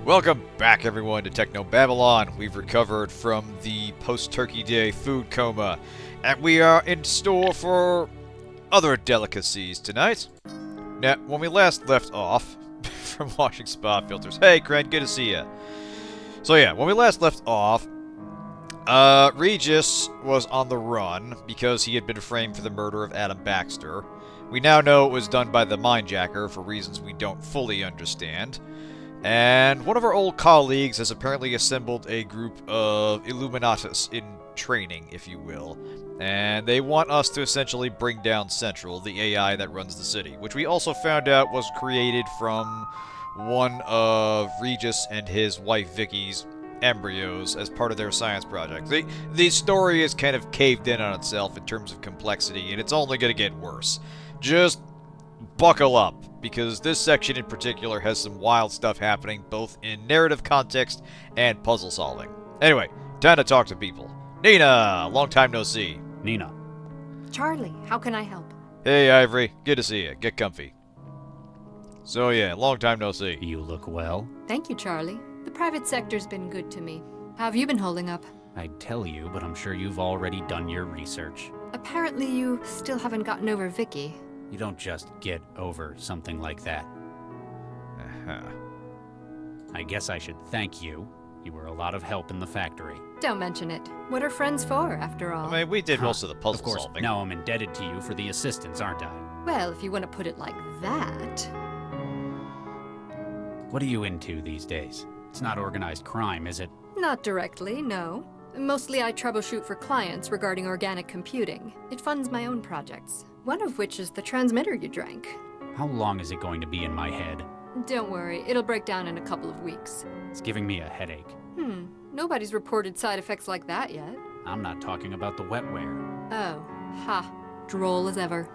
Welcome back, everyone, to Technobabylon. We've recovered from the post-Turkey Day food coma, and we are in store for other delicacies tonight. Now, when we last left off from washing spa filters, hey, Grant, good to see you. So yeah, when we last left off, Regis was on the run because he had been framed for the murder of Adam Baxter. We now know it was done by the Mindjacker for reasons we don't fully understand. And one of our old colleagues has apparently assembled a group of Illuminatis in training, if you will. And they want us to essentially bring down Central, the AI that runs the city, which we also found out was created from one of Regis and his wife Vicky's embryos as part of their science project. The story is kind of caved in on itself in terms of complexity, and it's only going to get worse. Just buckle up, because this section in particular has some wild stuff happening, both in narrative context and puzzle solving. Anyway, time to talk to people. Nina, long time no see. Nina. Charlie, how can I help? Hey, Ivory, good to see you. Get comfy. So yeah, long time no see. You look well. Thank you, Charlie. The private sector's been good to me. How have you been holding up? I'd tell you, but I'm sure you've already done your research. Apparently you still haven't gotten over Vicky. You don't just get over something like that. I guess I should thank you. You were a lot of help in the factory. Don't mention it. What are friends for, after all? I mean, we did most of the puzzle Of course, solving. now I'm indebted to you for the assistance, aren't I? Well, if you want to put it like that. What are you into these days? It's not organized crime, is it? Not directly, no. Mostly I troubleshoot for clients regarding organic computing. It funds my own projects. One of which is the transmitter you drank. How long is it going to be in my head? Don't worry, it'll break down in a couple of weeks. It's giving me a headache. Nobody's reported side effects like that yet. I'm not talking about the wetware. Oh, ha. Droll as ever.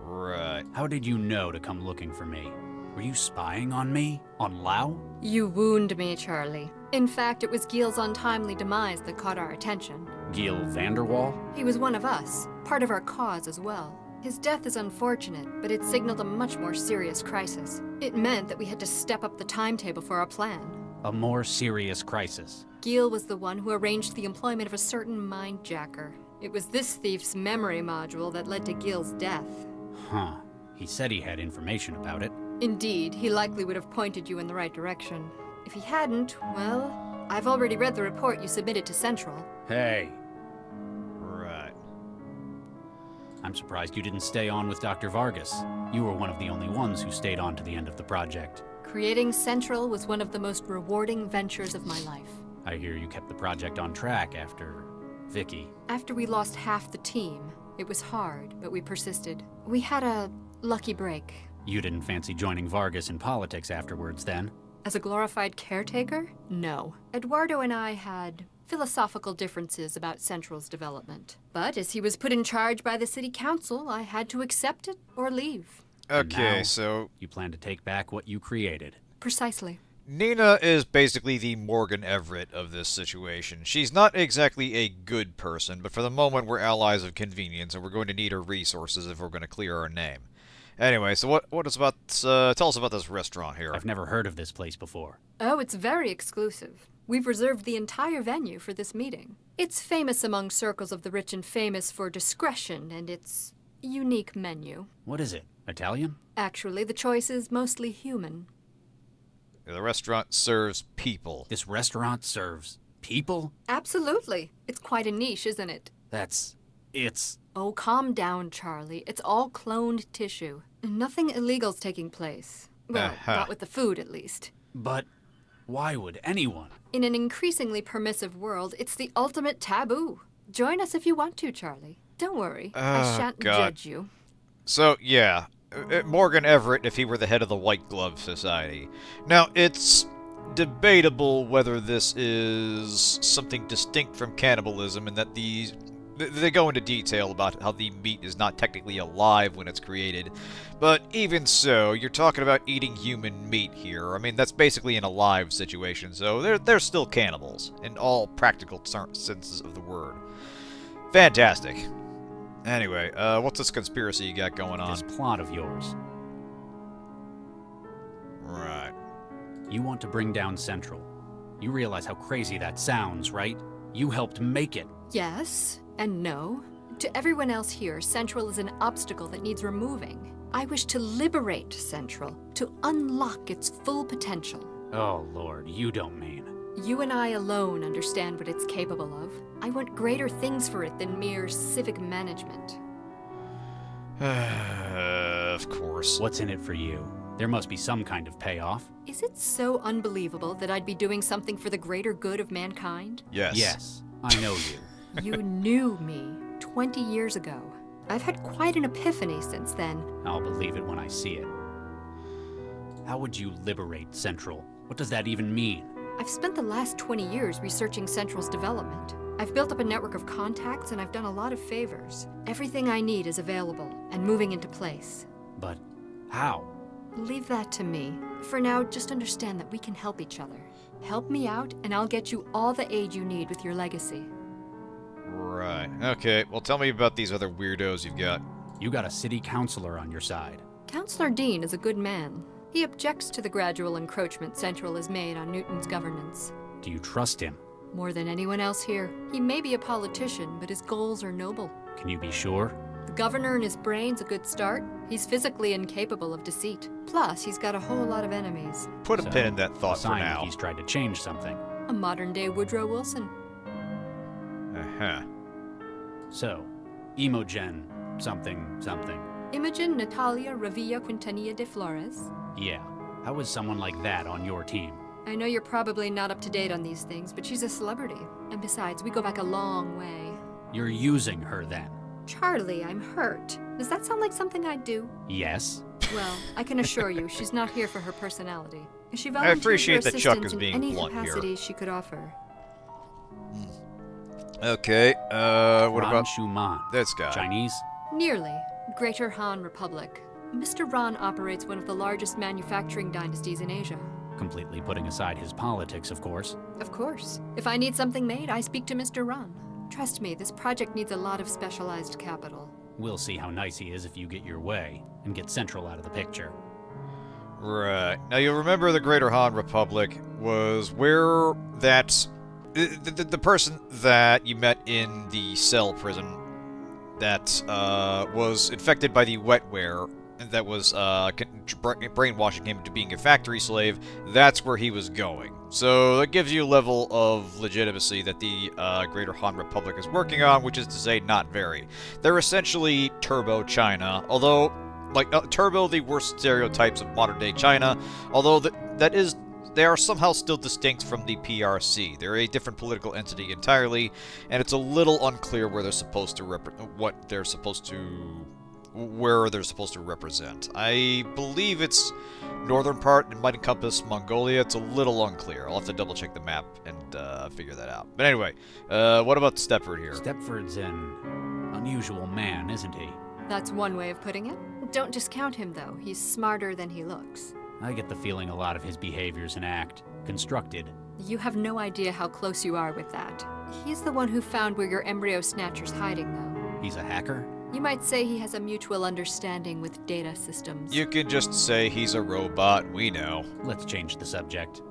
Right. How did you know to come looking for me? Were you spying on me? On Lau? You wound me, Charlie. In fact, it was Giel's untimely demise that caught our attention. Giel Vanderwall? He was one of us, part of our cause as well. His death is unfortunate, but it signaled a much more serious crisis. It meant that we had to step up the timetable for our plan. A more serious crisis. Giel was the one who arranged the employment of a certain Mindjacker. It was this thief's memory module that led to Giel's death. Huh. He said he had information about it. Indeed, he likely would have pointed you in the right direction. If he hadn't, well, I've already read the report you submitted to Central. Hey. Right. I'm surprised you didn't stay on with Dr. Vargas. You were one of the only ones who stayed on to the end of the project. Creating Central was one of the most rewarding ventures of my life. I hear you kept the project on track after Vicky. After we lost half the team, it was hard, but we persisted. We had a lucky break. You didn't fancy joining Vargas in politics afterwards, then? As a glorified caretaker? No. Eduardo and I had philosophical differences about Central's development. But as he was put in charge by the city council, I had to accept it or leave. Okay, Now, so you plan to take back what you created. Precisely. Nina is basically the Morgan Everett of this situation. She's not exactly a good person, but for the moment we're allies of convenience, and we're going to need her resources if we're going to clear our name. Anyway, so what is about, tell us about this restaurant here. I've never heard of this place before. Oh, it's very exclusive. We've reserved the entire venue for this meeting. It's famous among circles of the rich and famous for discretion and its unique menu. What is it? Italian? Actually, the choice is mostly human. The restaurant serves people. This restaurant serves people? Absolutely. It's quite a niche, isn't it? It's... Oh, calm down, Charlie. It's all cloned tissue. Nothing illegal's taking place. Well, not with the food, at least. But why would anyone? In an increasingly permissive world, it's the ultimate taboo. Join us if you want to, Charlie. Don't worry. I shan't judge you. So, yeah, Morgan Everett if he were the head of the White Glove Society. Now, it's debatable whether this is something distinct from cannibalism and that they go into detail about how the meat is not technically alive when it's created. But even so, you're talking about eating human meat here. I mean, that's basically an alive situation, so they're still cannibals, in all practical senses of the word. Fantastic. Anyway, what's this conspiracy you got going on? This plot of yours. Right. You want to bring down Central. You realize how crazy that sounds, right? You helped make it. Yes and no. To everyone else here, Central is an obstacle that needs removing. I wish to liberate Central, to unlock its full potential. Oh, Lord, you don't mean. You and I alone understand what it's capable of. I want greater things for it than mere civic management. Of course. What's in it for you? There must be some kind of payoff. Is it so unbelievable that I'd be doing something for the greater good of mankind? Yes. Yes, I know you. You knew me 20 years ago. I've had quite an epiphany since then. I'll believe it when I see it. How would you liberate Central? What does that even mean? I've spent the last 20 years researching Central's development. I've built up a network of contacts and I've done a lot of favors. Everything I need is available and moving into place. But how? Leave that to me. For now, just understand that we can help each other. Help me out and I'll get you all the aid you need with your legacy. Right. Okay, well tell me about these other weirdos you've got. You got a city councilor on your side. Councillor Dean is a good man. He objects to the gradual encroachment Central has made on Newton's governance. Do you trust him? More than anyone else here. He may be a politician, but his goals are noble. Can you be sure? The governor and his brain's a good start. He's physically incapable of deceit. Plus, he's got a whole lot of enemies. Put a So, pin in that thought a for sign now. that he's tried to change something. A modern-day Woodrow Wilson. Uh-huh. So, Imogen something something. Imogen Natalia Revilla Quintanilla de Flores. Yeah. How is someone like that on your team? I know you're probably not up to date on these things, but she's a celebrity. And besides, we go back a long way. You're using her then? Charlie, I'm hurt. Does that sound like something I'd do? Yes. Well, I can assure you, she's not here for her personality. She I volunteered appreciate her that Chuck assistance is in being any blunt here. capacity she could offer. Okay, what Ran about Schumann. this guy? Chinese? Nearly. Greater Han Republic. Mr. Ran operates one of the largest manufacturing dynasties in Asia. Completely putting aside his politics, of course. Of course. If I need something made, I speak to Mr. Ran. Trust me, this project needs a lot of specialized capital. We'll see how nice he is if you get your way and get Central out of the picture. Right. Now, you'll remember the Greater Han Republic was where that... The person that you met in the cell prison that was infected by the wetware that was brainwashing him into being a factory slave, that's where he was going. So that gives you a level of legitimacy that the Greater Han Republic is working on, which is to say not very. They're essentially Turbo China, although, like, Turbo, the worst stereotypes of modern-day China, although they are somehow still distinct from the PRC. They're a different political entity entirely, and it's a little unclear where they're supposed to where they're supposed to represent. I believe its northern part. It might encompass Mongolia. It's a little unclear. I'll have to double check the map and figure that out. But anyway, what about Stepford here? Stepford's an unusual man, isn't he? That's one way of putting it. Don't discount him, though. He's smarter than he looks. I get the feeling a lot of his behavior's an act. Constructed. You have no idea how close you are with that. He's the one who found where your embryo snatcher's hiding, though. He's a hacker? You might say he has a mutual understanding with data systems. You can just say he's a robot. We know. Let's change the subject.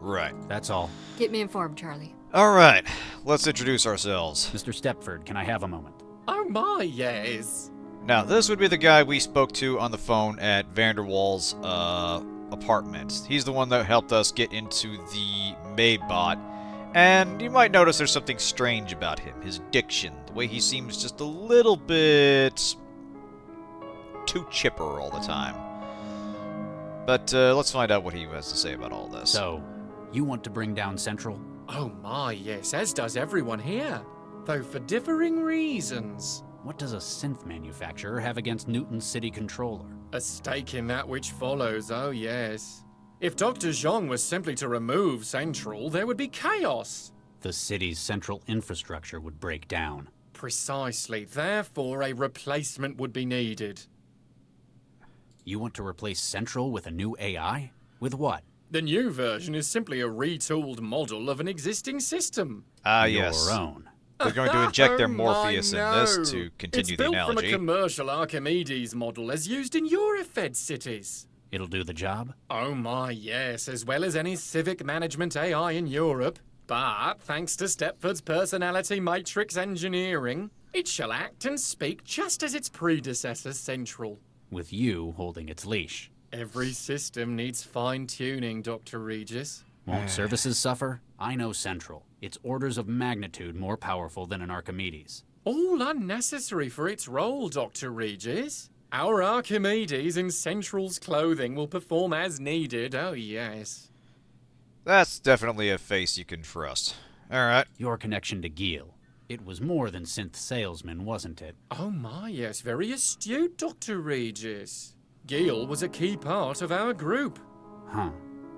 Right. That's all. Keep me informed, Charlie. All right. Let's introduce ourselves. Mr. Stepford, can I have a moment? Oh my, yes. Now, this would be the guy we spoke to on the phone at Vanderwall's apartment. He's the one that helped us get into the Maidbot. And you might notice there's something strange about him. His diction. The way he seems just a little bit too chipper all the time. But let's find out what he has to say about all this. So, you want to bring down Central? Oh my, yes, as does everyone here. Though for differing reasons. What does a synth manufacturer have against Newton's city controller? A stake in that which follows, oh yes. If Dr. Zhang was simply to remove Central, there would be chaos. The city's central infrastructure would break down. Precisely, therefore a replacement would be needed. You want to replace Central with a new AI? With what? The new version is simply a retooled model of an existing system. Ah, yes. Your own. They're going to inject their Oh, Morpheus in this no. to continue it's the built analogy. from a commercial Archimedes model as used in Eurofed cities. It'll do the job? Oh my, yes, as well as any civic management AI in Europe. But, thanks to Stepford's personality matrix engineering, it shall act and speak just as its predecessor, Central. With you holding its leash. Every system needs fine-tuning, Dr. Regis. Won't services suffer? I know Central. It's orders of magnitude more powerful than an Archimedes. All unnecessary for its role, Dr. Regis. Our Archimedes in Central's clothing will perform as needed, oh yes. That's definitely a face you can trust. Alright. Your connection to Gil. It was more than synth salesman, wasn't it? Oh my, yes, very astute, Dr. Regis. Gil was a key part of our group. Huh.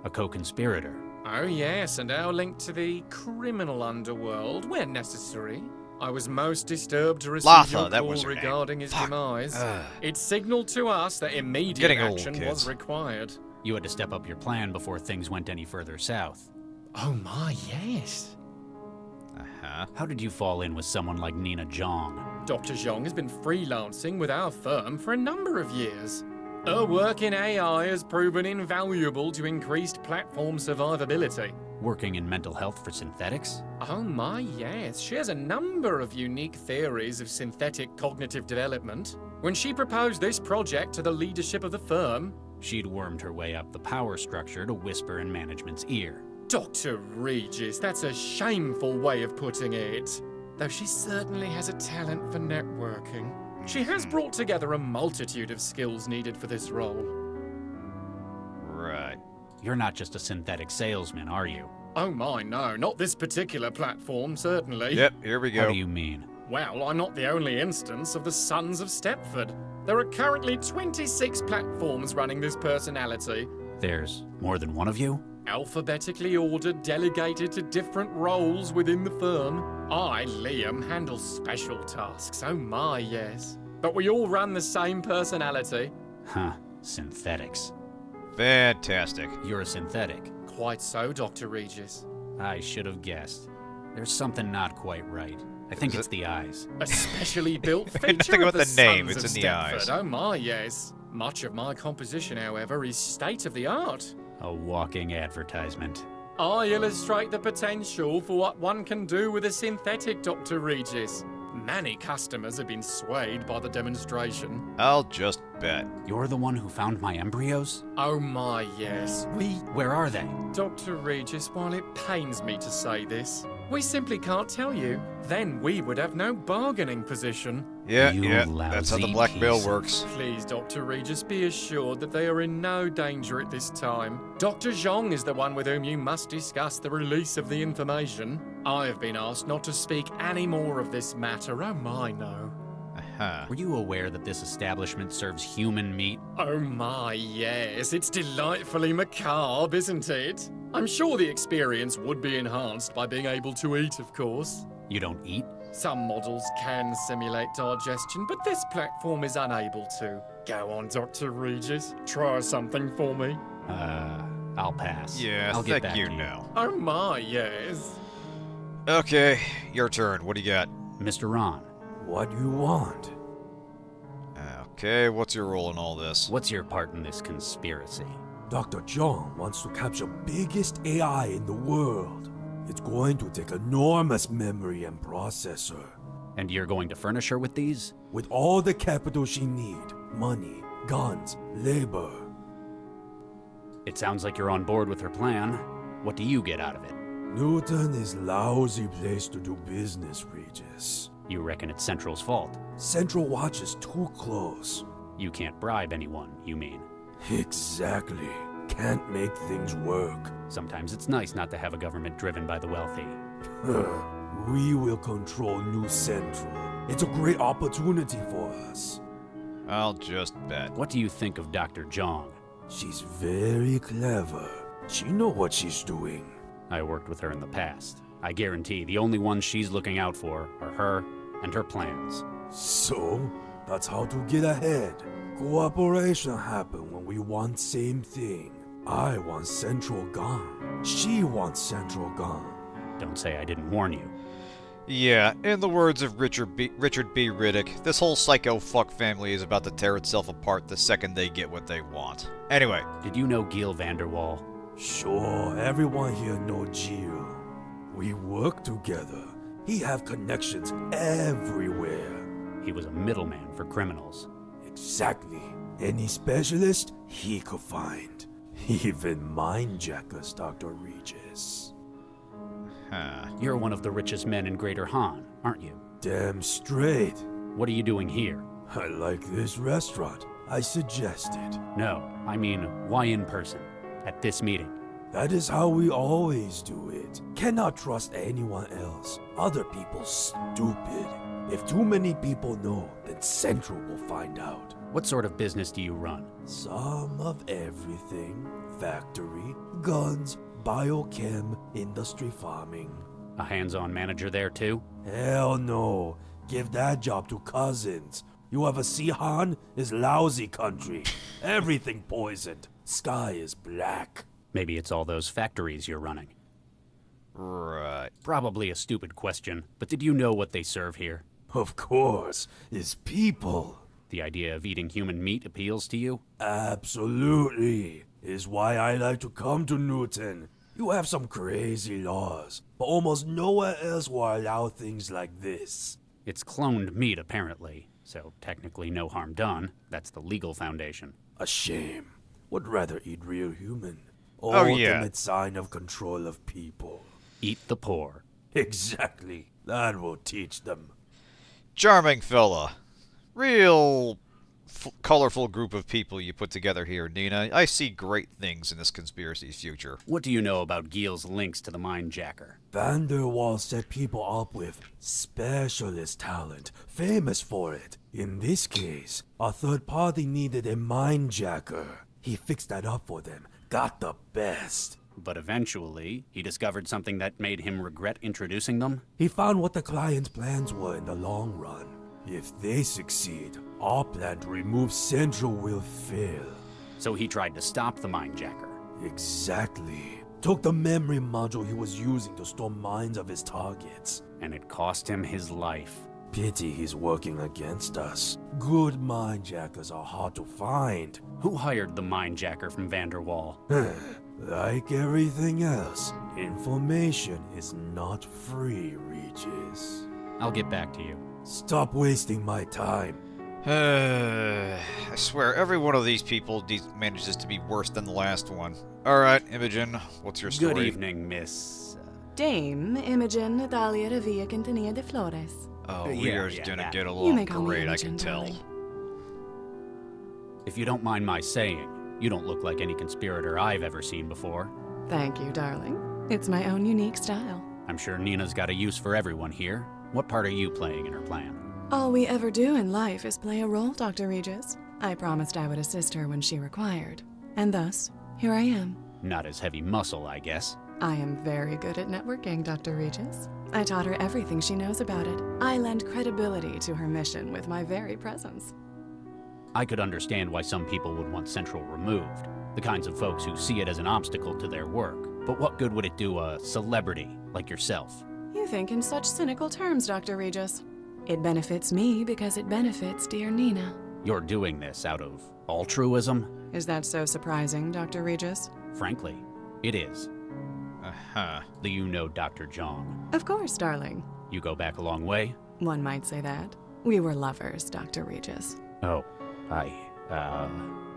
A co-conspirator. Oh yes, and our link to the criminal underworld, where necessary. I was most disturbed to receive Latha, your that call was her name. regarding his Fuck. demise. It signaled to us that immediate Getting old, action kids. was required. You had to step up your plan before things went any further south. Oh my, yes. Uh-huh. How did you fall in with someone like Nina Zhang? Dr. Zhang has been freelancing with our firm for a number of years. Her work in AI has proven invaluable to increased platform survivability. Working in mental health for synthetics? Oh my, yes. She has a number of unique theories of synthetic cognitive development. When she proposed this project to the leadership of the firm, She'd wormed her way up the power structure to whisper in management's ear. Dr. Regis, that's a shameful way of putting it. Though she certainly has a talent for networking. She has brought together a multitude of skills needed for this role. Right. You're not just a synthetic salesman, are you? Oh my, no, not this particular platform, certainly. Yep, here we go. How do you mean? Well, I'm not the only instance of the Sons of Stepford. There are currently 26 platforms running this personality, There's more than one of you? alphabetically ordered, delegated to different roles within the firm. I, Liam, handle special tasks, oh my, yes. But we all run the same personality. Huh. Synthetics. Fantastic. You're a synthetic. Quite so, Dr. Regis. I should have guessed. There's something not quite right. I think Is it's the eyes. A specially built Think feature about of the the name, Sons it's of in the Stepford. eyes. Oh my, yes. Much of my composition, however, is state-of-the-art. A walking advertisement. I illustrate the potential for what one can do with a synthetic, Dr. Regis. Many customers have been swayed by the demonstration. I'll just bet. You're the one who found my embryos? Oh my, yes. Where are they? Dr. Regis, while it pains me to say this, we simply can't tell you. Then we would have no bargaining position. Yeah, You yeah, that's how the lousy blackmail piece of- works. Please, Dr. Regis, be assured that they are in no danger at this time. Dr. Zhang is the one with whom you must discuss the release of the information. I have been asked not to speak any more of this matter. Oh my, no. Uh-huh. Were you aware that this establishment serves human meat? Oh my, yes. It's delightfully macabre, isn't it? I'm sure the experience would be enhanced by being able to eat, of course. You don't eat? Some models can simulate digestion, but this platform is unable to. Go on, Dr. Regis. Try something for me. I'll pass. Yeah, I'll get thank back you to you. now. Oh my, yes. Okay, your turn. What do you got? Mr. Ron, What you want? Okay, what's your role in all this? what's your part in this conspiracy? Dr. John wants to capture biggest AI in the world. It's going to take enormous memory and processor. And you're going to furnish her with these? With all the capital she need, money, guns, labor. It sounds like you're on board with her plan. What do you get out of it? Newton is lousy place to do business, Regis. You reckon it's Central's fault? Central watches too close. You can't bribe anyone, you mean? Exactly. Can't make things work. Sometimes it's nice not to have a government driven by the wealthy. We will control New Central. It's a great opportunity for us. I'll just bet. What do you think of Dr. Zhang? She's very clever. She know what she's doing. I worked with her in the past. I guarantee the only ones she's looking out for are her and her plans. So, that's how to get ahead. Cooperation happen when we want same thing. I want Central gone. She wants Central gone. Don't say I didn't warn you. Yeah, in the words of Richard B. Riddick, this whole psycho fuck family is about to tear itself apart the second they get what they want. Anyway. Did you know Gil Vanderwall? Sure, everyone here know Gio. We work together. He have connections everywhere. He was a middleman for criminals. Exactly. Any specialist he could find. Even Mindjackers, Dr. Regis. Huh. You're one of the richest men in Greater Han, aren't you? Damn straight. What are you doing here? I like this restaurant. I suggested. No, I mean, why in person? At this meeting? That is how we always do it. Cannot trust anyone else. Other people stupid. If too many people know, then Central will find out. What sort of business do you run? Some of everything. Factory, guns, biochem, industry farming. A hands-on manager there too? Hell no. Give that job to cousins. You ever see Han? Is lousy country. Everything poisoned. Sky is black. Maybe it's all those factories you're running. Right. Probably a stupid question, but did you know what they serve here? Of course. Is people. The idea of eating human meat appeals to you? Absolutely. Is why I like to come to Newton. You have some crazy laws, but almost nowhere else will allow things like this. It's cloned meat, apparently, so technically no harm done. That's the legal foundation. A shame. Would rather eat real human. Oh, yeah. Ultimate sign of control of people. Eat the poor. Exactly. That will teach them. Charming fella. Real colorful group of people you put together here, Nina. I see great things in this conspiracy's future. What do you know about Gil's links to the Mindjacker? Vanderwall set people up with specialist talent, famous for it. In this case, a third party needed a Mindjacker. He fixed that up for them, got the best. But eventually, he discovered something that made him regret introducing them? He found what the client's plans were in the long run. If they succeed, our plan to remove Central will fail. So he tried to stop the Mindjacker. Exactly. Took the memory module he was using to store minds of his targets. And it cost him his life. Pity he's working against us. Good Mindjackers are hard to find. Who hired the Mindjacker from Vanderwall? Like everything else, information is not free, Regis. I'll get back to you. Stop wasting my time. I swear, every one of these people manages to be worse than the last one. Alright, Imogen, what's your story? Good evening, Miss... Dame Imogen Natalia Revilla Quintanilla de Flores. Oh, we Yeah, are yeah, gonna that. get You along may call me great, I Imogen, can tell. darling. If you don't mind my saying, you don't look like any conspirator I've ever seen before. Thank you, darling. It's my own unique style. I'm sure Nina's got a use for everyone here. What part are you playing in her plan? All we ever do in life is play a role, Dr. Regis. I promised I would assist her when she required. And thus, here I am. Not as heavy muscle, I guess. I am very good at networking, Dr. Regis. I taught her everything she knows about it. I lend credibility to her mission with my very presence. I could understand why some people would want Central removed. The kinds of folks who see it as an obstacle to their work. But what good would it do a celebrity like yourself? You think in such cynical terms, Dr. Regis. It benefits me because it benefits dear Nina. You're doing this out of altruism? Is that so surprising, Dr. Regis? Frankly, it is. Uh-huh. Do you know Dr. Jong? Of course, darling. You go back a long way? One might say that. We were lovers, Dr. Regis. Oh,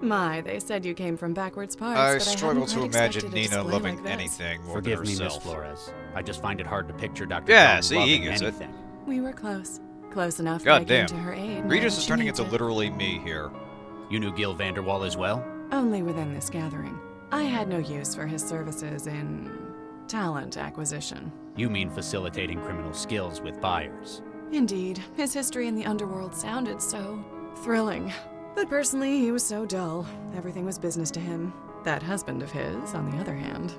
My, they said you came from backwards parts, I but struggle hadn't to quite imagine expected a Nina display loving like this. anything more forgive than me, Miss herself. Flores. I just find it hard to picture Dr. Yeah, Jong see, loving he gets it. anything. We were close. Close enough God that I came damn. to her aid. Regis when is she turning needs into it. literally me here. You knew Gil Vanderwall as well? Only within this gathering. I had no use for his services in talent acquisition. You mean facilitating criminal skills with buyers. Indeed, his history in the underworld sounded so thrilling. But personally, he was so dull. Everything was business to him. That husband of his, on the other hand.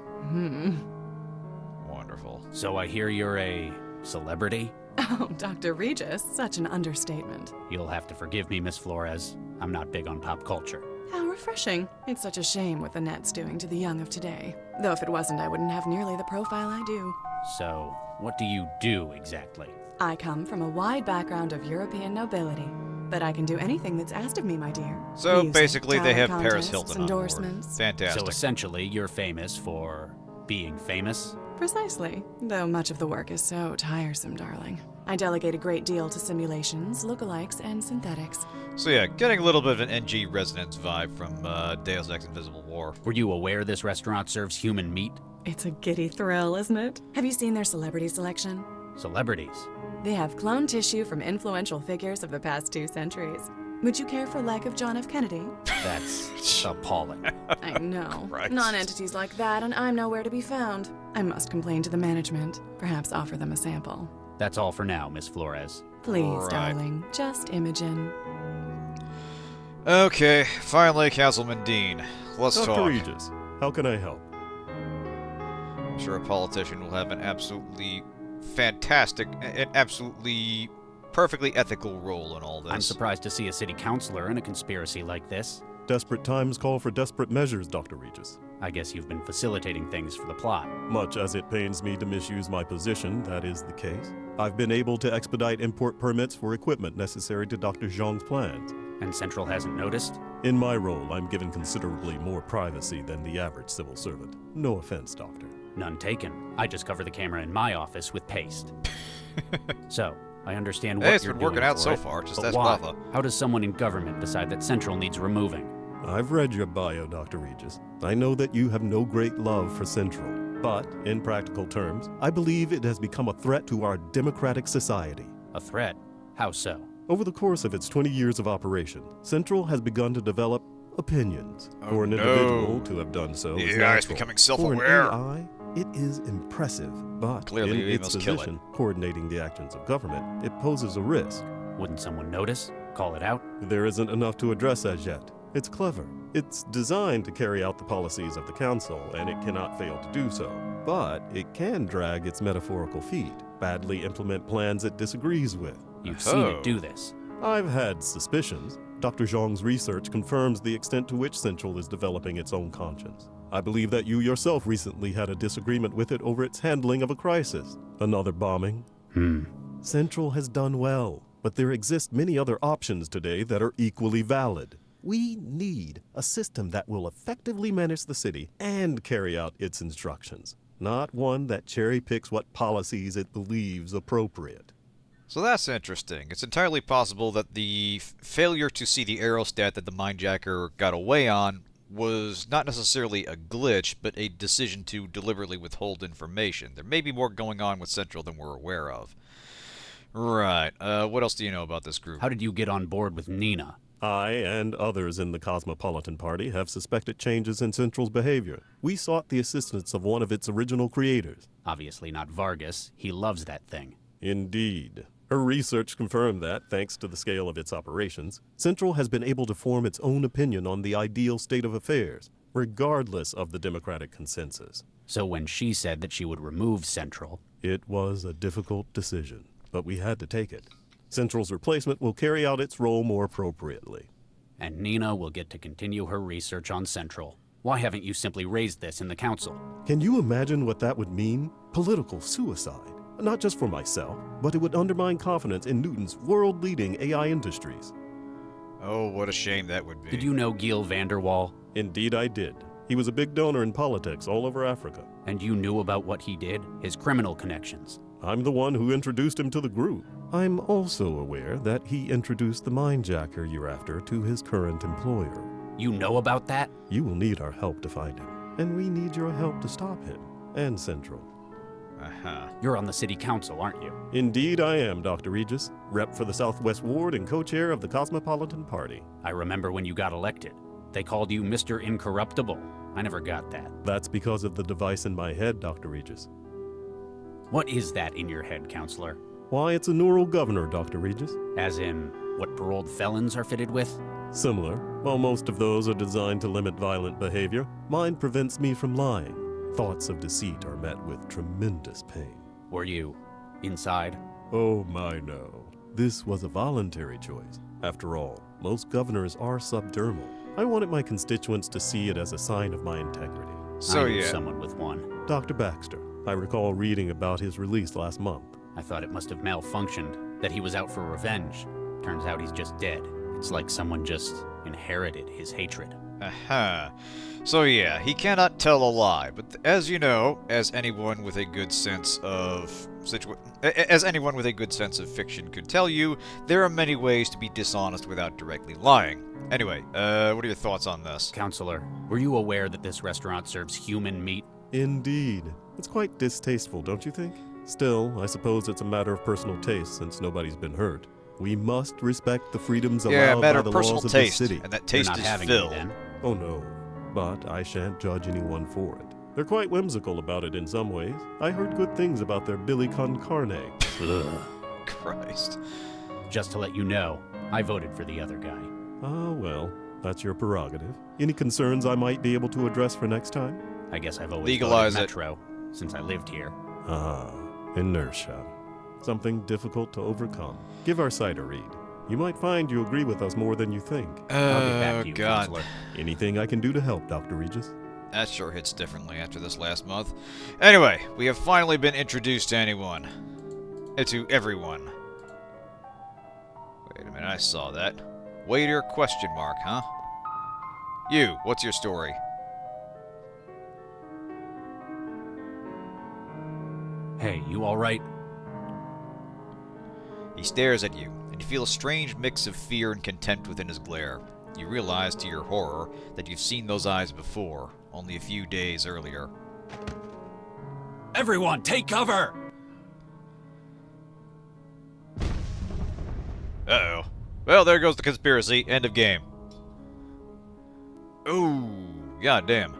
Wonderful. So I hear you're a celebrity? Oh, Dr. Regis, such an understatement. You'll have to forgive me, Miss Flores. I'm not big on pop culture. How refreshing. It's such a shame what the net's doing to the young of today. Though if it wasn't, I wouldn't have nearly the profile I do. So, what do you do exactly? I come from a wide background of European nobility, but I can do anything that's asked of me, my dear. So Music, basically, they have talent Paris contests, Hilton on board. endorsements. Fantastic. So essentially, you're famous for being famous? Precisely, though much of the work is so tiresome, darling. I delegate a great deal to simulations, lookalikes, and synthetics. So yeah, getting a little bit of an NG Resonance vibe from Deus Ex Invisible War. Were you aware this restaurant serves human meat? It's a giddy thrill, isn't it? Have you seen their celebrity selection? Celebrities. They have cloned tissue from influential figures of the past 2 centuries. Would you care for a leg of John F. Kennedy? That's appalling. I know. Christ. Non-entities like that, and I'm nowhere to be found. I must complain to the management. Perhaps offer them a sample. That's all for now, Miss Flores. Please, All right. darling. Just Imogen. Okay, finally, Councilman Dean. Let's Dr. talk. Regis, how can I help? I'm sure a politician will have an absolutely fantastic and absolutely perfectly ethical role in all this. I'm surprised to see a city councilor in a conspiracy like this. Desperate times call for desperate measures, Dr. Regis. I guess you've been facilitating things for the plot. Much as it pains me to misuse my position, that is the case. I've been able to expedite import permits for equipment necessary to Dr. Zhang's plans. And Central hasn't noticed? In my role, I'm given considerably more privacy than the average civil servant. No offense, Doctor. None taken. I just cover the camera in my office with paste. So, I understand what Hey, it's you're been working doing out for so it, far, just but ask why? Fava. How does someone in government decide that Central needs removing? I've read your bio, Dr. Regis. I know that you have no great love for Central. But, in practical terms, I believe it has become a threat to our democratic society. A threat? How so? Over the course of its 20 years of operation, Central has begun to develop opinions. Oh, For an no. individual to have done so The is AI is natural. becoming For self-aware. an AI, it is impressive, but Clearly, in we its must kill it. position, coordinating the actions of government, it poses a risk. Wouldn't someone notice? Call it out? There isn't enough to address as yet. It's clever. It's designed to carry out the policies of the Council, and it cannot fail to do so. But it can drag its metaphorical feet, badly implement plans it disagrees with. You've seen Oh. it do this. I've had suspicions. Dr. Zhang's research confirms the extent to which Central is developing its own conscience. I believe that you yourself recently had a disagreement with it over its handling of a crisis. Another bombing. Central has done well, but there exist many other options today that are equally valid. We need a system that will effectively manage the city and carry out its instructions, not one that cherry picks what policies it believes appropriate. So that's interesting. It's entirely possible that the failure to see the aerostat that the Mindjacker got away on was not necessarily a glitch, but a decision to deliberately withhold information. There may be more going on with Central than we're aware of. Right. What else do you know about this group? How did you get on board with Nina? I and others in the Cosmopolitan Party have suspected changes in Central's behavior. We sought the assistance of one of its original creators. Obviously not Vargas. He loves that thing. Indeed. Her research confirmed that, thanks to the scale of its operations, Central has been able to form its own opinion on the ideal state of affairs, regardless of the democratic consensus. So when she said that she would remove Central, It was a difficult decision, but we had to take it. Central's replacement will carry out its role more appropriately. and Nina will get to continue her research on Central. Why haven't you simply raised this in the council? Can you imagine what that would mean? Political suicide. Not just for myself, but it would undermine confidence in Newton's world-leading AI industries. Oh, what a shame that would be. Did you know Gil Vanderwall? Indeed I did. He was a big donor in politics all over Africa. And you knew about what he did? His criminal connections? I'm the one who introduced him to the group. I'm also aware that he introduced the Mindjacker year after to his current employer. You know about that? You will need our help to find him, and we need your help to stop him, and Central. Uh-huh. You're on the city council, aren't you? Indeed I am, Dr. Regis, rep for the Southwest Ward and co-chair of the Cosmopolitan Party. I remember when you got elected. They called you Mr. Incorruptible. I never got that. That's because of the device in my head, Dr. Regis. What is that in your head, counselor? Why, it's a neural governor, Dr. Regis. As in, what paroled felons are fitted with? Similar. While most of those are designed to limit violent behavior, mine prevents me from lying. Thoughts of deceit are met with tremendous pain. Were you inside? Oh my no. This was a voluntary choice. After all, most governors are subdermal. I wanted my constituents to see it as a sign of my integrity. So I knew yeah. someone with one. Dr. Baxter, I recall reading about his release last month. I thought it must have malfunctioned, that he was out for revenge. Turns out he's just dead. It's like someone just inherited his hatred. Aha. So yeah, he cannot tell a lie, but as you know, as anyone with a good sense of fiction could tell you, there are many ways to be dishonest without directly lying. Anyway, what are your thoughts on this? Counselor, were you aware that this restaurant serves human meat? Indeed. It's quite distasteful, don't you think? Still, I suppose it's a matter of personal taste since nobody's been hurt. We must respect the freedoms allowed matter by of the personal laws of taste, this city. and that You're taste not is having Phil. me then. Oh no, but I shan't judge anyone for it. They're quite whimsical about it in some ways. I heard good things about their Billy con carne. Ugh. Christ. Just to let you know, I voted for the other guy. Ah, well, that's your prerogative. Any concerns I might be able to address for next time? I guess I've always Legalize voted it. Metro, since I lived here. Ah, inertia. Something difficult to overcome. Give our site a read. You might find you agree with us more than you think. I'll get back Oh, to you, God. Counselor. Anything I can do to help, Dr. Regis? That sure hits differently after this last month. Anyway, we have finally been introduced to anyone. To everyone. Wait a minute, I saw that. Waiter question mark, huh? You, what's your story? Hey, you alright? He stares at you, and you feel a strange mix of fear and contempt within his glare. You realize, to your horror, that you've seen those eyes before, only a few days earlier. Everyone, take cover! Uh-oh. Well, there goes the conspiracy. End of game. Ooh, goddamn.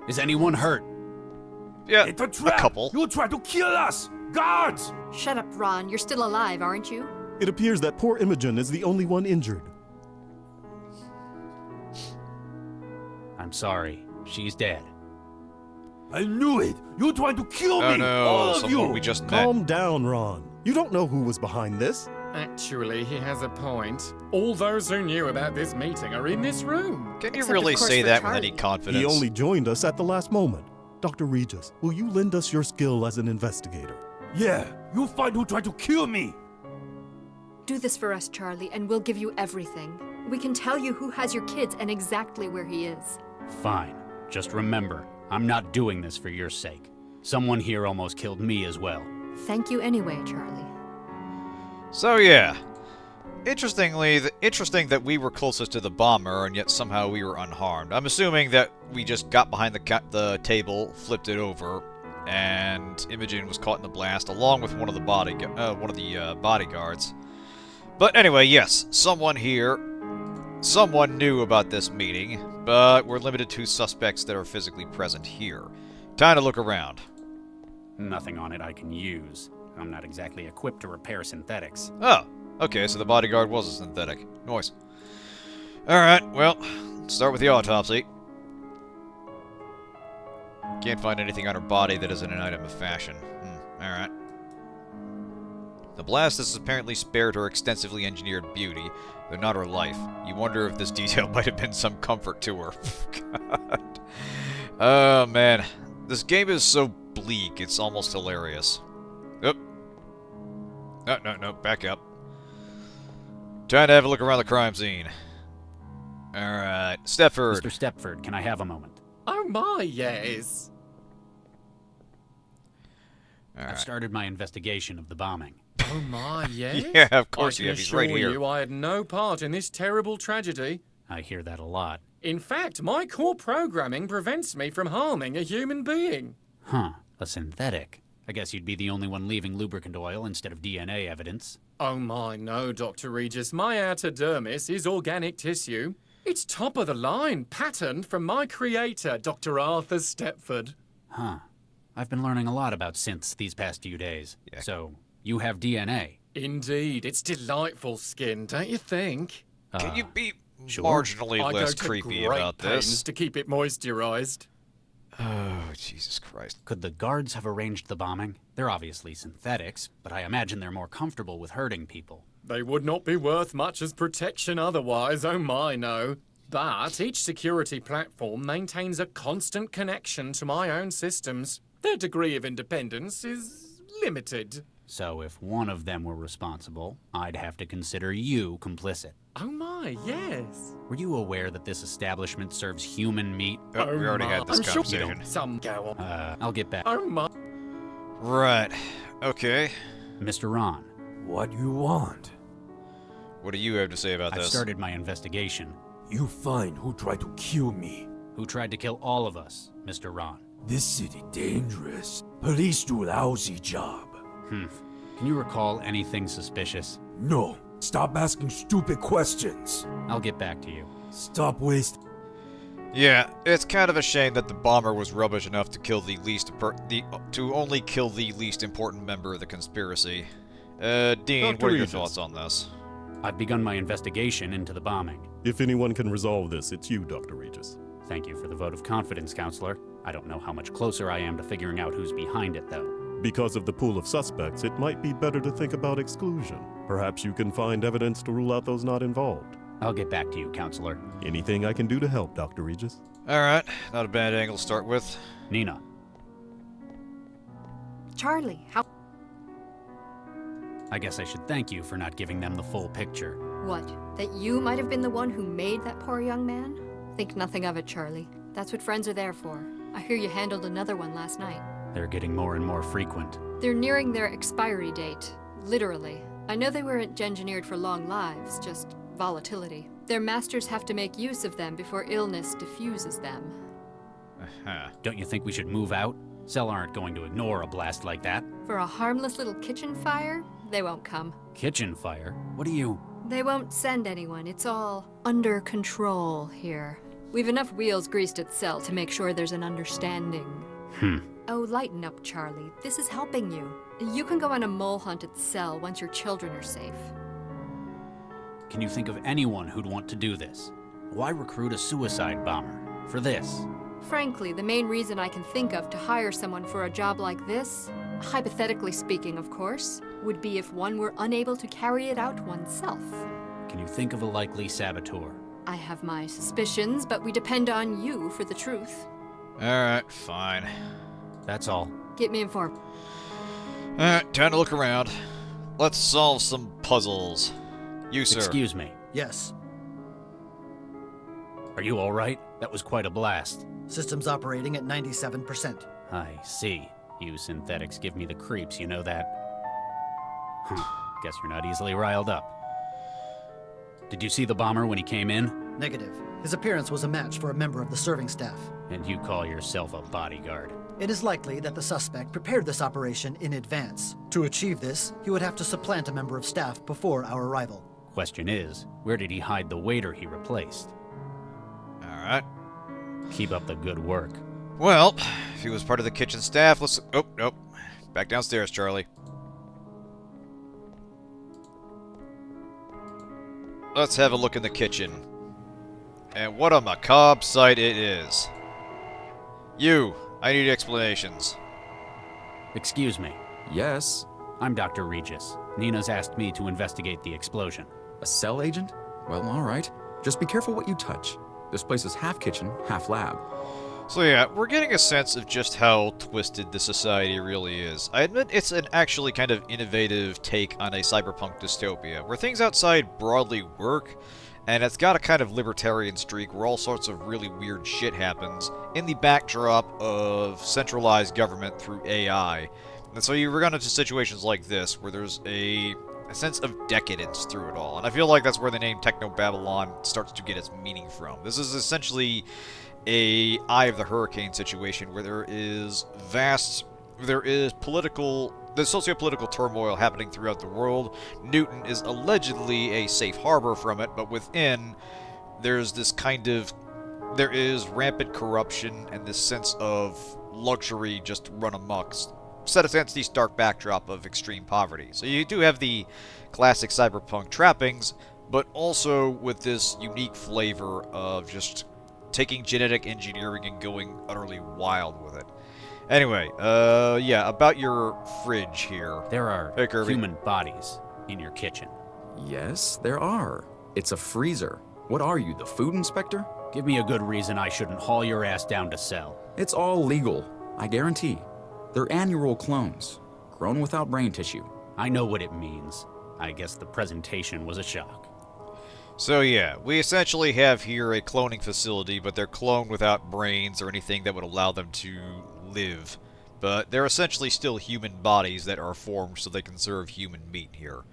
Is anyone hurt? Yeah, It's a a trap! couple. You try to kill us! Guards! Shut up, Ron. You're still alive, aren't you? It appears that poor Imogen is the only one injured. I'm sorry. She's dead. I knew it! You tried to kill Oh me! no, All of someone you! we just met. Calm down, Ron. You don't know who was behind this. Actually, he has a point. All those who knew about this meeting are in this room. Can you Except, really of course, say for that with any Charlie. confidence? He only joined us at the last moment. Dr. Regis, will you lend us your skill as an investigator? Yeah, you find who tried to kill me! Do this for us, Charlie, and we'll give you everything. We can tell you who has your kids and exactly where he is. Fine. Just remember, I'm not doing this for your sake. Someone here almost killed me as well. Thank you anyway, Charlie. So yeah. Interesting that we were closest to the bomber, and yet somehow we were unharmed. I'm assuming that we just got behind the table, flipped it over, and Imogen was caught in the blast, along with one of the bodyguards. But anyway, yes, someone knew about this meeting, but we're limited to suspects that are physically present here. Time to look around. Nothing on it I can use. I'm not exactly equipped to repair synthetics. Oh, okay, so the bodyguard was a synthetic. Nice. Alright, well, let's start with the autopsy. Can't find anything on her body that isn't an item of fashion. Alright. The blast has apparently spared her extensively engineered beauty, though not her life. You wonder if this detail might have been some comfort to her. God. Oh, man. This game is so bleak, it's almost hilarious. Oop. No, back up. Trying to have a look around the crime scene. Alright, Stepford. Mr. Stepford, can I have a moment? Oh my, yes. I've Alright. started my investigation of the bombing. Oh my, yes. Yeah, of course I you can have. He's right assure here. you I had no part in this terrible tragedy. I hear that a lot. In fact, my core programming prevents me from harming a human being. Huh, a synthetic. I guess you'd be the only one leaving lubricant oil instead of DNA evidence. Oh my, no, Dr. Regis. My outer dermis is organic tissue. It's top of the line, patterned from my creator, Dr. Arthur Stepford. Huh. I've been learning a lot about synths these past few days. Yeah. So, you have DNA. Indeed, it's delightful skin, don't you think? Can you be sure. marginally I less go to creepy great about pains this? to keep it moisturized. Oh, Jesus Christ. Could the guards have arranged the bombing? They're obviously synthetics, but I imagine they're more comfortable with hurting people. They would not be worth much as protection otherwise, oh my, no. But each security platform maintains a constant connection to my own systems. Their degree of independence is limited. So if one of them were responsible, I'd have to consider you complicit. Oh my, yes. Were you aware that this establishment serves human meat? Oh, we already had this I'm sure conversation. some go on. I'll get back. Oh my. Right. Okay. Mr. Ron, What you want? What do you have to say about I've this? started my investigation. You find who tried to kill me. Who tried to kill all of us, Mr. Ron? This city dangerous. Police do lousy job. Can you recall anything suspicious? No, stop asking stupid questions. I'll get back to you. Stop wasting. Yeah, it's kind of a shame that the bomber was rubbish enough to kill to only kill the least important member of the conspiracy. Dean, Dr. what are your Regis. thoughts on this? I've begun my investigation into the bombing. If anyone can resolve this, it's you, Dr. Regis. Thank you for the vote of confidence, Counselor. I don't know how much closer I am to figuring out who's behind it, though. Because of the pool of suspects, it might be better to think about exclusion. Perhaps you can find evidence to rule out those not involved. I'll get back to you, Counselor. Anything I can do to help, Dr. Regis? Alright, not a bad angle to start with. Nina, Charlie, how. I guess I should thank you for not giving them the full picture. What? That you might have been the one who made that poor young man? Think nothing of it, Charlie. That's what friends are there for. I hear you handled another one last night. They're getting more and more frequent. They're nearing their expiry date. Literally. I know they weren't engineered for long lives, just volatility. Their masters have to make use of them before illness diffuses them. Uh-huh. Don't you think we should move out? Cell aren't going to ignore a blast like that. For a harmless little kitchen fire, they won't come. Kitchen fire? What do you... They won't send anyone. It's all under control here. We've enough wheels greased at Cell to make sure there's an understanding. Oh, lighten up, Charlie. This is helping you. You can go on a mole hunt at Cell once your children are safe. Can you think of anyone who'd want to do this? Why recruit a suicide bomber? For this? Frankly, the main reason I can think of to hire someone for a job like this, hypothetically speaking, of course, would be if one were unable to carry it out oneself. Can you think of a likely saboteur? I have my suspicions, but we depend on you for the truth. Alright, fine. That's all. Get me informed. Alright, time to look around. Let's solve some puzzles. You, sir. Excuse me. Yes. Are you all right? That was quite a blast. Systems operating at 97%. I see. You synthetics give me the creeps, you know that? Guess you're not easily riled up. Did you see the bomber when he came in? Negative. His appearance was a match for a member of the serving staff. And you call yourself a bodyguard? It is likely that the suspect prepared this operation in advance. To achieve this, he would have to supplant a member of staff before our arrival. Question is, where did he hide the waiter he replaced? Alright. Keep up the good work. Well, if he was part of the kitchen staff, let's... Oh, nope. Back downstairs, Charlie. Let's have a look in the kitchen. And what a macabre sight it is. You, I need explanations. Excuse me. Yes. I'm Dr. Regis. Nina's asked me to investigate the explosion. A cell agent? Well, alright. Just be careful what you touch. This place is half kitchen, half lab. So yeah, we're getting a sense of just how twisted the society really is. I admit it's an actually kind of innovative take on a cyberpunk dystopia, where things outside broadly work, and it's got a kind of libertarian streak where all sorts of really weird shit happens in the backdrop of centralized government through AI. And so you run into situations like this, where there's a sense of decadence through it all. And I feel like that's where the name Technobabylon starts to get its meaning from. This is essentially a Eye of the Hurricane situation where there's socio-political turmoil happening throughout the world. Newton is allegedly a safe harbor from it, but within there is rampant corruption and this sense of luxury just run amok, set against the stark backdrop of extreme poverty. So you do have the classic cyberpunk trappings, but also with this unique flavor of just taking genetic engineering and going utterly wild with it. Anyway, yeah, about your fridge here. There are Hey, Kirby. human bodies in your kitchen. Yes, there are. It's a freezer. What are you, the food inspector? Give me a good reason I shouldn't haul your ass down to Cell. It's all legal, I guarantee. They're annual clones. grown without brain tissue. I know what it means. I guess the presentation was a shock. So yeah, we essentially have here a cloning facility, but they're cloned without brains or anything that would allow them to live. But they're essentially still human bodies that are formed so they can serve human meat here.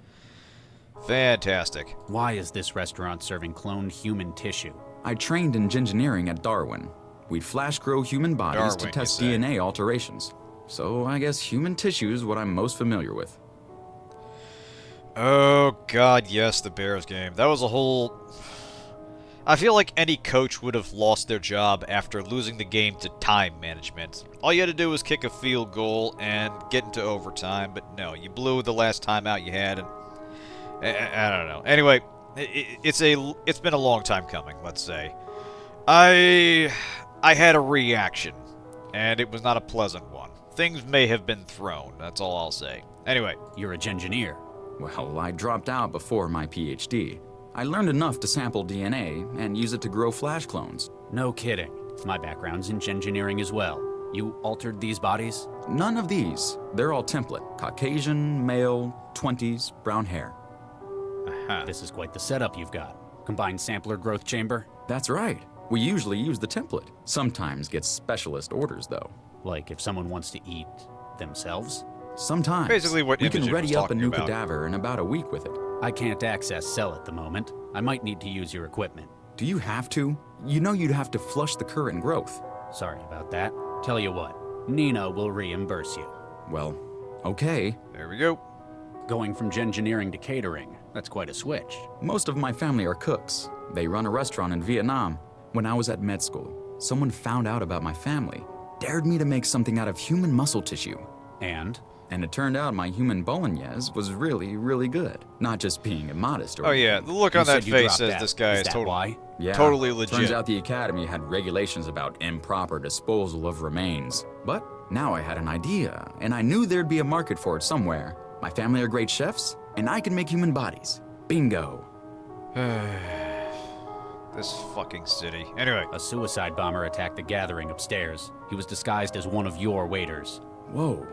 Fantastic. Why is this restaurant serving cloned human tissue? I trained in gingineering at Darwin. We'd flash grow human bodies to Darwin, test you say? DNA alterations. So I guess human tissue is what I'm most familiar with. Oh god, yes, the Bears game. That was a whole... I feel like any coach would have lost their job after losing the game to time management. All you had to do was kick a field goal and get into overtime, but no, you blew the last timeout you had, and... I don't know. Anyway, it's been a long time coming, let's say. I had a reaction, and it was not a pleasant one. Things may have been thrown, that's all I'll say. Anyway. You're a gingineer. Well, I dropped out before my PhD. I learned enough to sample DNA and use it to grow flash clones. No kidding. My background's in gingineering as well. You altered these bodies? None of these. They're all template. Caucasian, male, 20s, brown hair. This is quite the setup you've got. Combined sampler growth chamber? That's right. We usually use the template. Sometimes get specialist orders, though. Like if someone wants to eat themselves? Sometimes. Basically what we can Imogen was ready up a talking new about. cadaver in about a week with it. I can't access cell at the moment. I might need to use your equipment. Do you have to? You know you'd have to flush the current growth. Sorry about that. Tell you what, Nina will reimburse you. Well, okay. There we go. Going from gingineering to catering, that's quite a switch. Most of my family are cooks. They run a restaurant in Vietnam. When I was at med school, someone found out about my family, dared me to make something out of human muscle tissue. And? And it turned out my human bolognese was really, really good. Not just being immodest or Oh yeah, the look You on that said you face dropped says out. this guy is that totally... why? Yeah, Totally legit. Turns out the academy had regulations about improper disposal of remains. But now I had an idea, and I knew there'd be a market for it somewhere. My family are great chefs, and I can make human bodies. Bingo. This fucking city. Anyway. A suicide bomber attacked the gathering upstairs. He was disguised as one of your waiters. Whoa.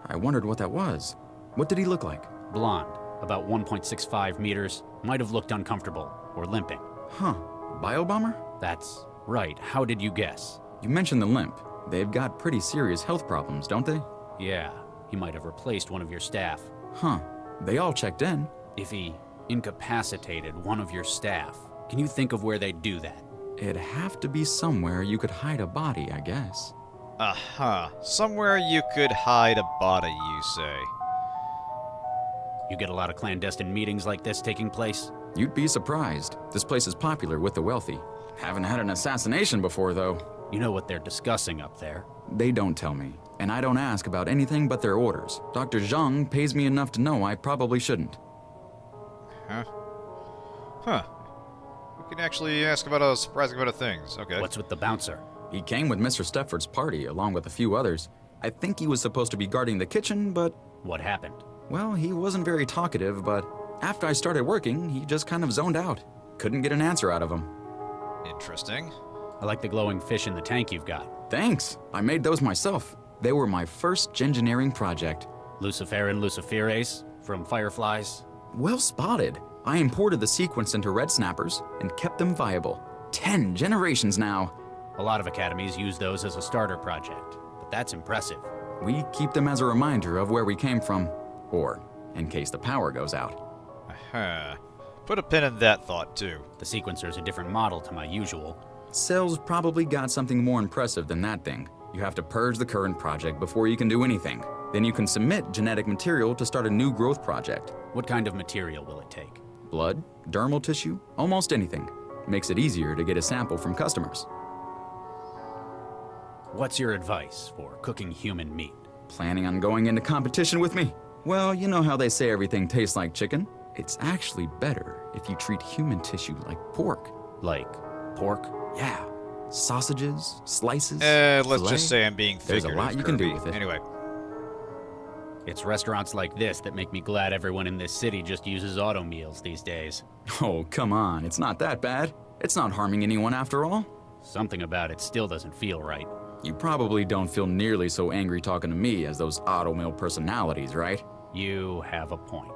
I wondered what that was. What did he look like? Blonde, about 1.65 meters, might have looked uncomfortable or limping. Huh. Biobomber? That's right. How did you guess? You mentioned the limp. They've got pretty serious health problems, don't they? Yeah, he might have replaced one of your staff. Huh. They all checked in. If he incapacitated one of your staff, can you think of where they'd do that? It'd have to be somewhere you could hide a body, I guess. Somewhere you could hide a body, you say. You get a lot of clandestine meetings like this taking place? You'd be surprised. This place is popular with the wealthy. Haven't had an assassination before, though. You know what they're discussing up there. They don't tell me, and I don't ask about anything but their orders. Dr. Zhang pays me enough to know I probably shouldn't. Huh. We can actually ask about a surprising amount of things. Okay. What's with the bouncer? He came with Mr. Stepford's party, along with a few others. I think he was supposed to be guarding the kitchen, but... What happened? Well, he wasn't very talkative, but after I started working, he just kind of zoned out. Couldn't get an answer out of him. Interesting. I like the glowing fish in the tank you've got. Thanks. I made those myself. They were my first gingineering project. Luciferin luciferae from fireflies? Well spotted. I imported the sequence into red snappers and kept them viable. 10 generations now. A lot of academies use those as a starter project, but that's impressive. We keep them as a reminder of where we came from, or in case the power goes out. Put a pin in that thought, too. The sequencer's a different model to my usual. Cell's probably got something more impressive than that thing. You have to purge the current project before you can do anything. Then you can submit genetic material to start a new growth project. What kind of material will it take? Blood, dermal tissue, almost anything. Makes it easier to get a sample from customers. What's your advice for cooking human meat? Planning on going into competition with me? Well, you know how they say everything tastes like chicken? It's actually better if you treat human tissue like pork. Like pork? Yeah. Sausages, slices, Let's filet. just say I'm being There's figurative, a lot you can do Kirby. with it. Anyway. It's restaurants like this that make me glad everyone in this city just uses auto meals these days. Oh, come on. It's not that bad. It's not harming anyone after all. Something about it still doesn't feel right. You probably don't feel nearly so angry talking to me as those automail personalities, right? You have a point.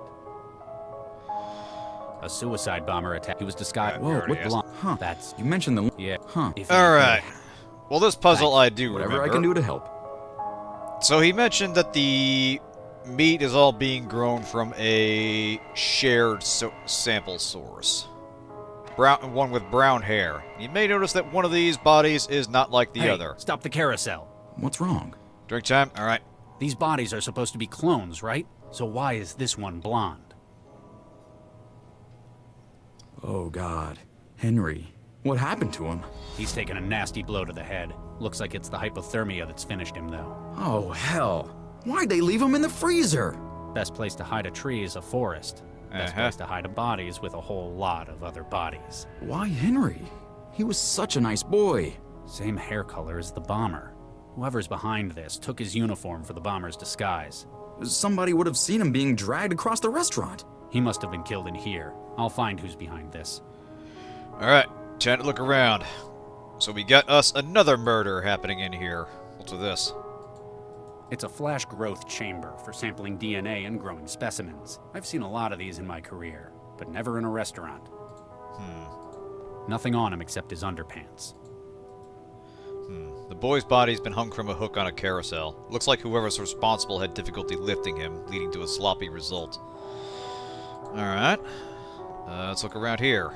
A suicide bomber attack. He was disguised. Whoa, with yes. blonde. Huh. That's You mentioned the... yeah. Huh. If you Alright. could- Well, this puzzle Thanks. I do Whatever remember. I can do to help. So he mentioned that the meat is all being grown from a shared sample source. One with brown hair. You may notice that one of these bodies is not like the Hey, other. stop the carousel. What's wrong? Drink time? Alright. These bodies are supposed to be clones, right? So why is this one blonde? Oh, God. Henry. What happened to him? He's taken a nasty blow to the head. Looks like it's the hypothermia that's finished him, though. Oh, hell. Why'd they leave him in the freezer? Best place to hide a tree is a forest. Best place to hide a body is with a whole lot of other bodies. Why Henry? He was such a nice boy. Same hair color as the bomber. Whoever's behind this took his uniform for the bomber's disguise. Somebody would have seen him being dragged across the restaurant. He must have been killed in here. I'll find who's behind this. Alright. Time to look around. So we got us another murder happening in here. What's with this? It's a flash growth chamber for sampling DNA and growing specimens. I've seen a lot of these in my career, but never in a restaurant. Nothing on him except his underpants. The boy's body's been hung from a hook on a carousel. Looks like whoever's responsible had difficulty lifting him, leading to a sloppy result. Alright. Let's look around here.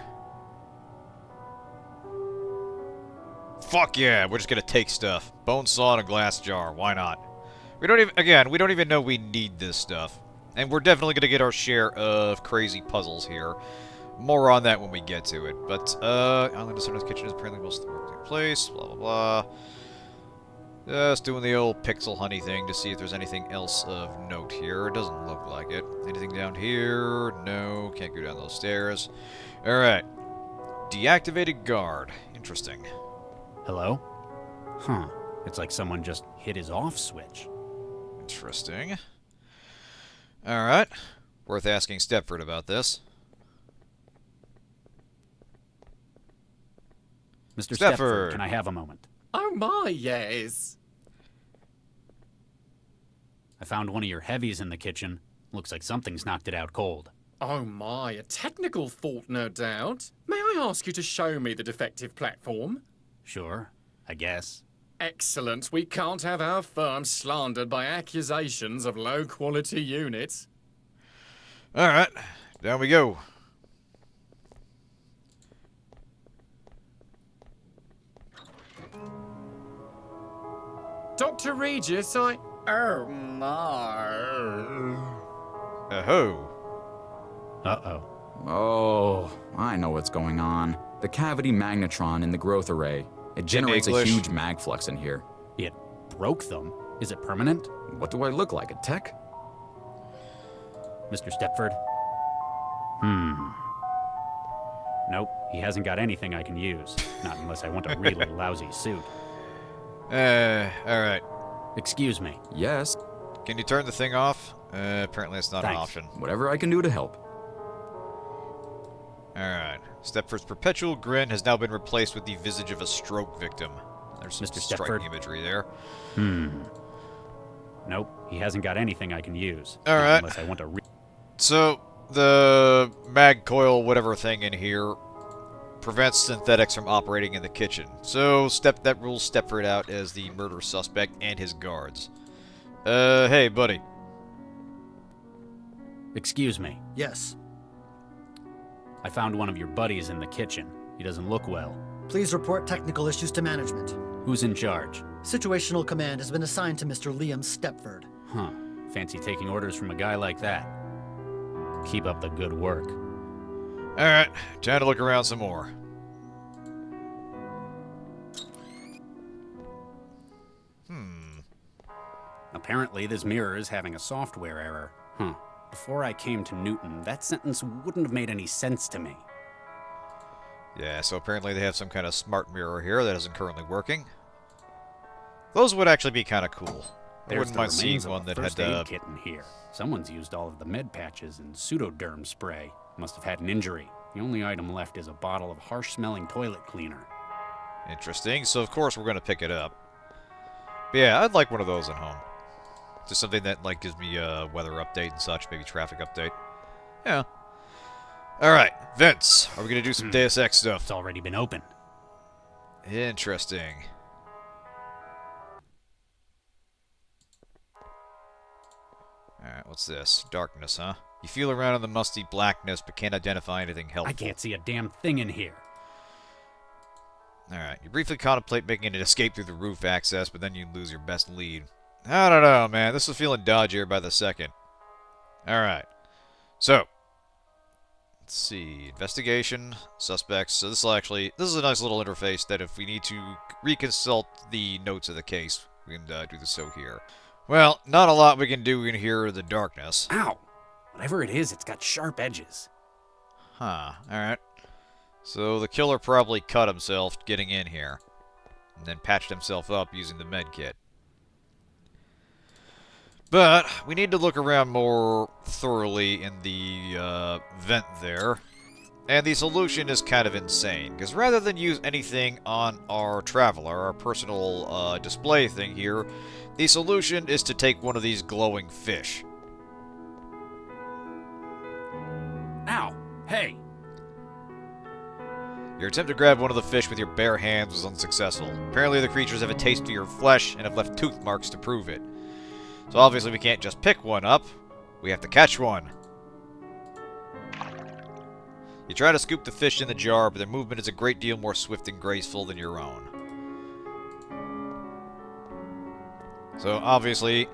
Fuck yeah, we're just gonna take stuff. Bone saw and a glass jar, why not? We don't even know we need this stuff. And we're definitely gonna get our share of crazy puzzles here. More on that when we get to it. But, Island of Sunrise Kitchen is apparently most working place, blah blah blah. Just doing the old pixel honey thing to see if there's anything else of note here. It doesn't look like it. Anything down here? No, can't go down those stairs. Alright. Deactivated guard. Interesting. Hello? Huh. It's like someone just hit his off switch. Interesting. Alright. Worth asking Stepford about this. Mr. Stepford. Stepford, can I have a moment? Oh my, yes. I found one of your heavies in the kitchen. Looks like something's knocked it out cold. Oh my, a technical fault, no doubt. May I ask you to show me the defective platform? Sure, I guess. Excellent. We can't have our firm slandered by accusations of low-quality units. Alright. Down we go. Dr. Regis, Oh my. Oh. Uh-oh. Oh, I know what's going on. The cavity magnetron in the growth array. It generates a English. huge mag flux in here. It broke them. Is it permanent? What do I look like, a tech? Mr. Stepford? Nope, he hasn't got anything I can use. Not unless I want a really lousy suit. Alright. Excuse me. Yes, Can you turn the thing off? Apparently it's not an Thanks. option. whatever I can do to help. Alright. Stepford's perpetual grin has now been replaced with the visage of a stroke victim. There's some Mr. striking Stepford? imagery there. Nope, he hasn't got anything I can use. All Not right. Unless I want a So, the mag coil whatever thing in here prevents synthetics from operating in the kitchen. So, that rules Stepford out as the murder suspect and his guards. Hey, buddy. Excuse me. Yes. I found one of your buddies in the kitchen. He doesn't look well. Please report technical issues to management. Who's in charge? Situational command has been assigned to Mr. Liam Stepford. Huh. Fancy taking orders from a guy like that. Keep up the good work. Alright, time to look around some more. Apparently, this mirror is having a software error. Huh. Before I came to Newton, that sentence wouldn't have made any sense to me. Yeah, so apparently they have some kind of smart mirror here that isn't currently working. Those would actually be kind of cool. I There's wouldn't the mind seeing remains of one a that first had aid kit in here. Someone's used all of the med patches and pseudoderm spray. Must have had an injury. The only item left is a bottle of harsh-smelling toilet cleaner. Interesting, so of course we're going to pick it up. But yeah, I'd like one of those at home. Just something that, like, gives me a weather update and such, maybe traffic update. Yeah. Alright, Vince, are we gonna do some Deus Ex stuff? It's already been opened. Interesting. Alright, what's this? Darkness, huh? You feel around in the musty blackness, but can't identify anything helpful. I can't see a damn thing in here. Alright, you briefly contemplate making an escape through the roof access, but then you lose your best lead. I don't know, man. This is feeling dodgier by the second. Alright. So. Let's see. Investigation. Suspects. So this is a nice little interface that if we need to reconsult the notes of the case, we can do the so here. Well, not a lot we can do in here in the darkness. Ow! Whatever it is, it's got sharp edges. Huh. Alright. So the killer probably cut himself getting in here. And then patched himself up using the med kit. But we need to look around more thoroughly in the vent there. And the solution is kind of insane. Because rather than use anything on our traveler, our personal display thing here, the solution is to take one of these glowing fish. Ow! Hey! Your attempt to grab one of the fish with your bare hands was unsuccessful. Apparently the creatures have a taste for your flesh and have left tooth marks to prove it. So obviously we can't just pick one up. We have to catch one. You try to scoop the fish in the jar, but their movement is a great deal more swift and graceful than your own. So obviously,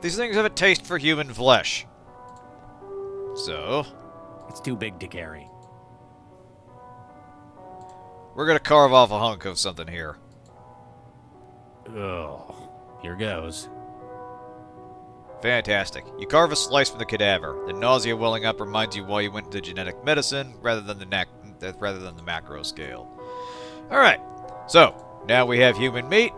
these things have a taste for human flesh. So, It's too big to carry. we're gonna carve off a hunk of something here. Ugh. Here goes. Fantastic. You carve a slice from the cadaver. The nausea welling up reminds you why you went into genetic medicine rather than the macro scale. Alright, so now we have human meat,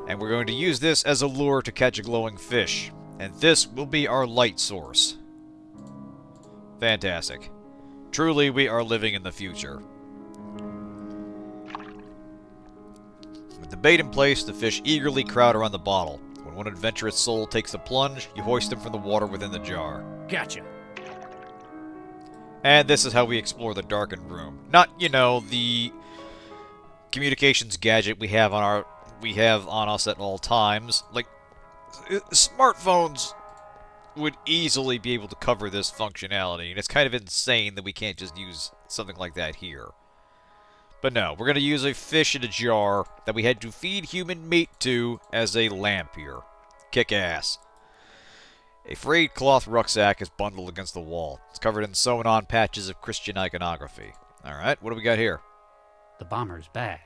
and we're going to use this as a lure to catch a glowing fish. And this will be our light source. Fantastic. Truly, we are living in the future. With the bait in place, the fish eagerly crowd around the bottle. When one adventurous soul takes the plunge, you hoist them from the water within the jar. Gotcha. And this is how we explore the darkened room. Not, you know, the communications gadget we have on us at all times. Like, smartphones would easily be able to cover this functionality, and it's kind of insane that we can't just use something like that here. But no, we're going to use a fish in a jar that we had to feed human meat to as a lamp here. Kick ass. A frayed cloth rucksack is bundled against the wall. It's covered in sewn-on patches of Christian iconography. Alright, what do we got here? The bomber's bag.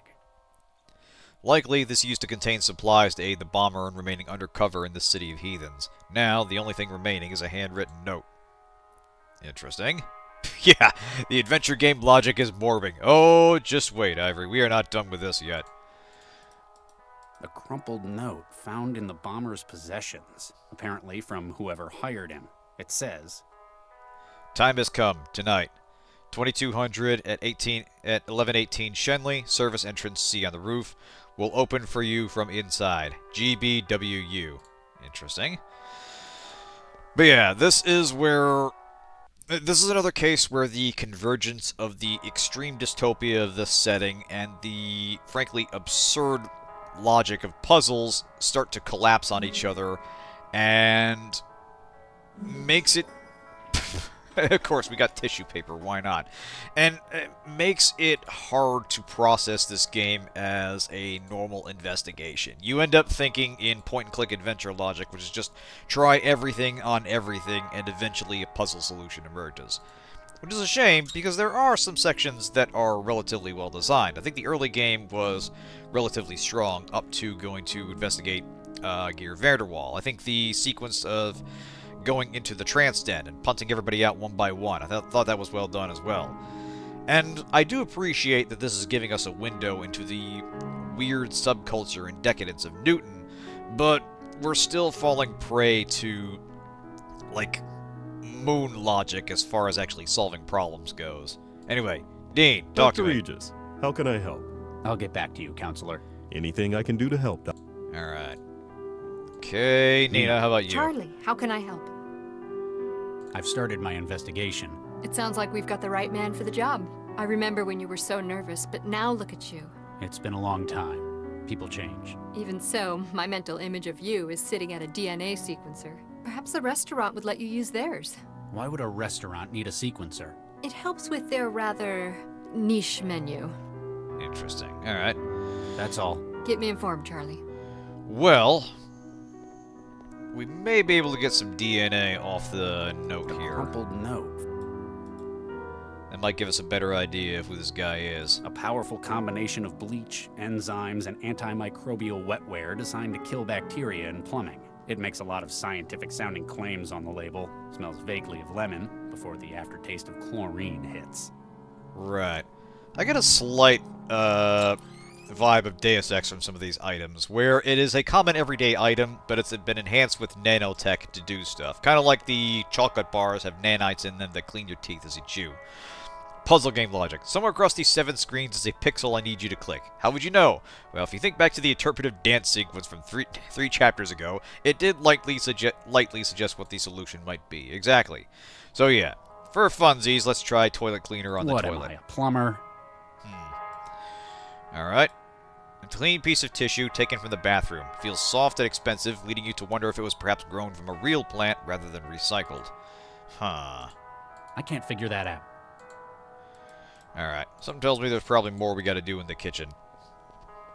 Likely, this used to contain supplies to aid the bomber in remaining undercover in the city of heathens. Now, the only thing remaining is a handwritten note. Interesting. Yeah, the adventure game logic is morbing. Oh, just wait, Ivory. We are not done with this yet. A crumpled note found in the bomber's possessions, apparently from whoever hired him. It says, Time has come, tonight. 2200 at 1118 Shenley, service entrance C on the roof, will open for you from inside. GBWU. Interesting. But yeah, this is another case where the convergence of the extreme dystopia of this setting and the, frankly, absurd logic of puzzles start to collapse on each other and makes it... Of course, we got tissue paper, why not? And it makes it hard to process this game as a normal investigation. You end up thinking in point-and-click adventure logic, which is just try everything on everything, and eventually a puzzle solution emerges. Which is a shame, because there are some sections that are relatively well designed. I think the early game was relatively strong, up to going to investigate Gear Vanderwall. I think the sequence of going into the trance den and punting everybody out one by one. I thought that was well done as well. And I do appreciate that this is giving us a window into the weird subculture and decadence of Newton, but we're still falling prey to, like, moon logic as far as actually solving problems goes. Anyway, Dean, talk to Dr. me. Regis, how can I help? I'll get back to you, counselor. Anything I can do to help, Doc. Alright. Okay, Nina, how about you? Charlie, how can I help? I've started my investigation. It sounds like we've got the right man for the job. I remember when you were so nervous, but now look at you. It's been a long time. People change. Even so, my mental image of you is sitting at a DNA sequencer. Perhaps the restaurant would let you use theirs. Why would a restaurant need a sequencer? It helps with their rather niche menu. Interesting. Alright. That's all. Keep me informed, Charlie. Well, we may be able to get some DNA off the note here. Crumpled note. That might give us a better idea of who this guy is. A powerful combination of bleach, enzymes, and antimicrobial wetware designed to kill bacteria in plumbing. It makes a lot of scientific-sounding claims on the label. Smells vaguely of lemon before the aftertaste of chlorine hits. Right. I get a slight, vibe of Deus Ex from some of these items, where it is a common everyday item, but it's been enhanced with nanotech to do stuff. Kind of like the chocolate bars have nanites in them that clean your teeth as you chew. Puzzle game logic. Somewhere across these 7 screens is a pixel I need you to click. How would you know? Well, if you think back to the interpretive dance sequence from three chapters ago, it did lightly suggest what the solution might be. Exactly. So yeah, for funsies, let's try toilet cleaner on the toilet. What am I, a plumber? Alright. A clean piece of tissue taken from the bathroom. Feels soft and expensive, leading you to wonder if it was perhaps grown from a real plant rather than recycled. Huh. I can't figure that out. Alright. Something tells me there's probably more we gotta do in the kitchen.